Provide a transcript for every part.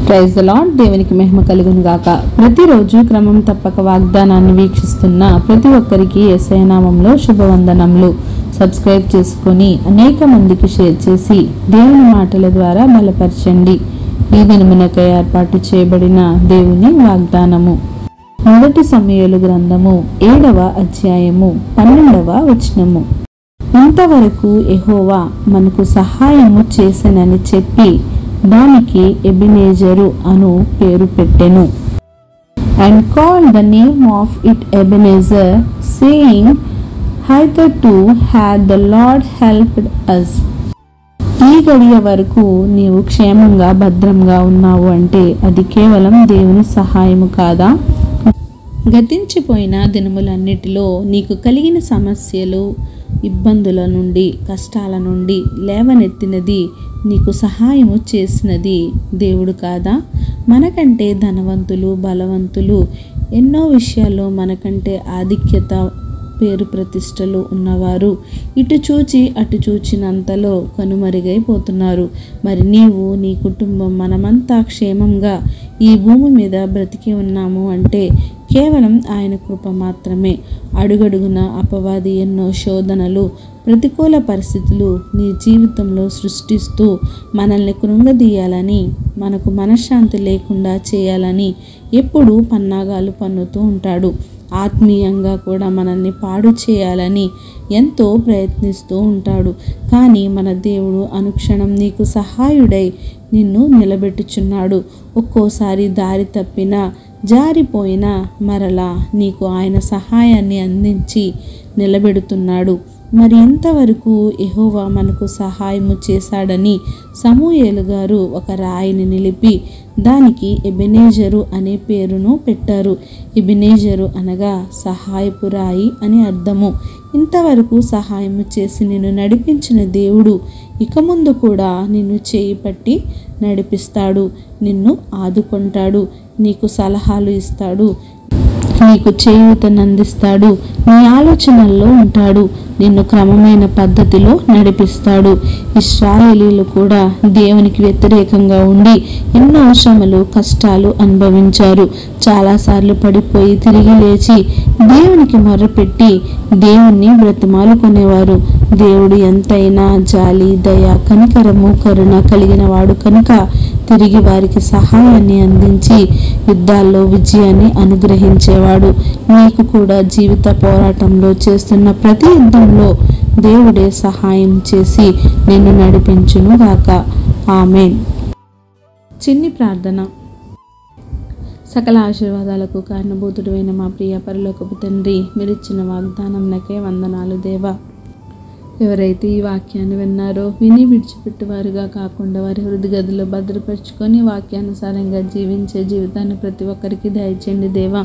Praise the lord. దేవునికి మహిమ కలుగును గాక. ప్రతిరోజు క్రమం తప్పక వాగ్దానాన్ని వీక్షిస్తున్న ప్రతి ఒక్కరికి యేసయ్య నామములో శుభవందనములు. సబ్స్క్రైబ్ చేసుకొని అనేక మందికి షేర్ చేసి దేవుని మాటల ద్వారా బలపరచండి. ఈ దినమునకై ఏర్పాటు చేయబడిన దేవుని వాగ్దానము మొదటి సమూయేలు గ్రంథము 7వ అధ్యాయము 12వ వచనము. ఇంతవరకు యెహోవా మనకు సహాయము చేసెనని చెప్పి దానికి ఎబెనెజరు అను పేరు పెట్టెను. And called the name of it Ebenezer, saying, hitherto had the Lord helped us. ఈ గడియ వరకు నీవు క్షేమంగా భద్రంగా ఉన్నావు అంటే అది కేవలం దేవుని సహాయము కాదా? గతించిపోయిన దినములన్నిటిలో నీకు కలిగిన సమస్యలు, ఇబ్బందుల నుండి, కష్టాల నుండి లేవనెత్తినది, నీకు సహాయము చేసినది దేవుడు కాదా? మనకంటే ధనవంతులు, బలవంతులు, ఎన్నో విషయాల్లో మనకంటే ఆధిక్యత, పేరు ప్రతిష్టలు ఉన్నవారు ఇటు చూచి అటు చూచినంతలో కనుమరుగైపోతున్నారు. మరి నీవు, నీ కుటుంబం, మనమంతా క్షేమంగా ఈ భూమి మీద బ్రతికి ఉన్నాము అంటే కేవలం ఆయన కృప మాత్రమే. అడుగడుగున అపవాది ఎన్నో శోధనలు, ప్రతికూల పరిస్థితులు నీ జీవితంలో సృష్టిస్తూ మనల్ని కృంగదీయాలని, మనకు మనశ్శాంతి లేకుండా చేయాలని ఎప్పుడూ పన్నాగాలు పన్నుతూ ఉంటాడు. ఆత్మీయంగా కూడా మనల్ని పాడు చేయాలని ఎంతో ప్రయత్నిస్తూ ఉంటాడు. కానీ మన దేవుడు అనుక్షణం నీకు సహాయుడై నిన్ను నిలబెట్టుచున్నాడు. ఒక్కోసారి దారి తప్పినా, జారిపోయినా మరలా నీకు ఆయన సహాయాన్ని అందించి నిలబెడుతున్నాడు. మరి ఇంతవరకు యెహోవా మనకు సహాయము చేశాడని సమూయేలు గారు ఒక రాయిని నిలిపి దానికి ఎబెనెజరు అనే పేరును పెట్టారు. ఎబెనెజరు అనగా సహాయపు రాయి అని అర్థము. ఇంతవరకు సహాయము చేసి నిన్ను నడిపించిన దేవుడు ఇక ముందు కూడా నిన్ను చేయి పట్టి నడిపిస్తాడు, నిన్ను ఆదుకుంటాడు, నీకు సలహాలు ఇస్తాడు, నీకు చేయూతనందిస్తాడు, నీ ఆలోచనల్లో ఉంటాడు, నిన్ను క్రమమైన పద్ధతిలో నడిపిస్తాడు. ఇశ్రాయేలీయులు కూడా దేవునికి వ్యతిరేకంగా ఉండి ఎన్నో శ్రమలు, కష్టాలు అనుభవించారు. చాలాసార్లు పడిపోయి తిరిగి లేచి దేవునికి మొర్రపెట్టి దేవుణ్ణి బ్రతిమాలుకునేవారు. దేవుడు ఎంతైనా జాలి, దయ, కనికరము, కరుణ కలిగిన వాడు కనుక తిరిగి వారికి సహాయాన్ని అందించి యుద్ధాల్లో విజయాన్ని అనుగ్రహించేవాడు. నీకు కూడా జీవిత పోరాటంలో చేస్తున్న ప్రతి యుద్ధంలో దేవుడే సహాయం చేసి నిన్ను నడిపించును గాక. ఆమేన్. చిన్ని ప్రార్థన. సకల ఆశీర్వాదాలకు కారణభూతుడైన మా ప్రియ పరలోకపు తండ్రి, మీరిచ్చిన వాగ్దానంనకే వందనాలు దేవా. ఎవరైతే ఈ వాక్యాన్ని విన్నారో విని విడిచిపెట్టేవారుగా కాకుండా వారి హృదయగదిలో భద్రపరుచుకొని వాక్యానుసారంగా జీవించే జీవితాన్ని ప్రతి ఒక్కరికి దయచేయండి దేవా.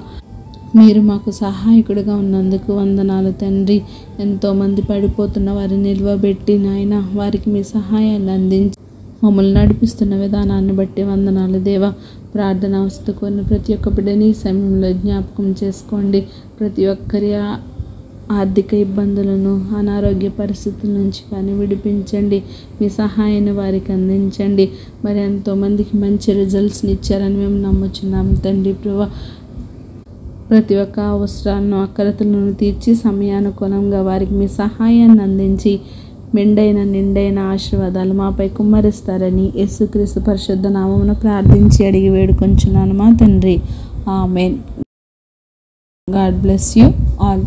మీరు మాకు సహాయకుడిగా ఉన్నందుకు వందనాలు తండ్రి. ఎంతోమంది పడిపోతున్న వారిని నిల్వబెట్టి నాయన వారికి మీ సహాయాన్ని అందించి మమ్మల్ని నడిపిస్తున్న విధానాన్ని బట్టి వందనాలు దేవా. ప్రార్థన వస్తుకొని ప్రతి ఒక్క బిడ్డని సమయంలో జ్ఞాపకం చేసుకోండి. ప్రతి ఒక్కరి ఆర్థిక ఇబ్బందులను, అనారోగ్య పరిస్థితుల నుంచి కానీ విడిపించండి. మీ సహాయాన్ని వారికి అందించండి. మరి ఎంతోమందికి మంచి రిజల్ట్స్ని ఇచ్చారని మేము నమ్ముచున్నాం తండ్రి ప్రభువా. ప్రతి ఒక్క అవసరాలను, అక్కరతలను తీర్చి సమయానుకూలంగా వారికి మీ సహాయాన్ని అందించి మెండైన నిండైన ఆశీర్వాదాలు మాపై కుమ్మరిస్తారని యేసుక్రీస్తు పరిశుద్ధ నామమున ప్రార్థించి అడిగి వేడుకొంచున్నాను మా తండ్రి. Amen. God bless you all.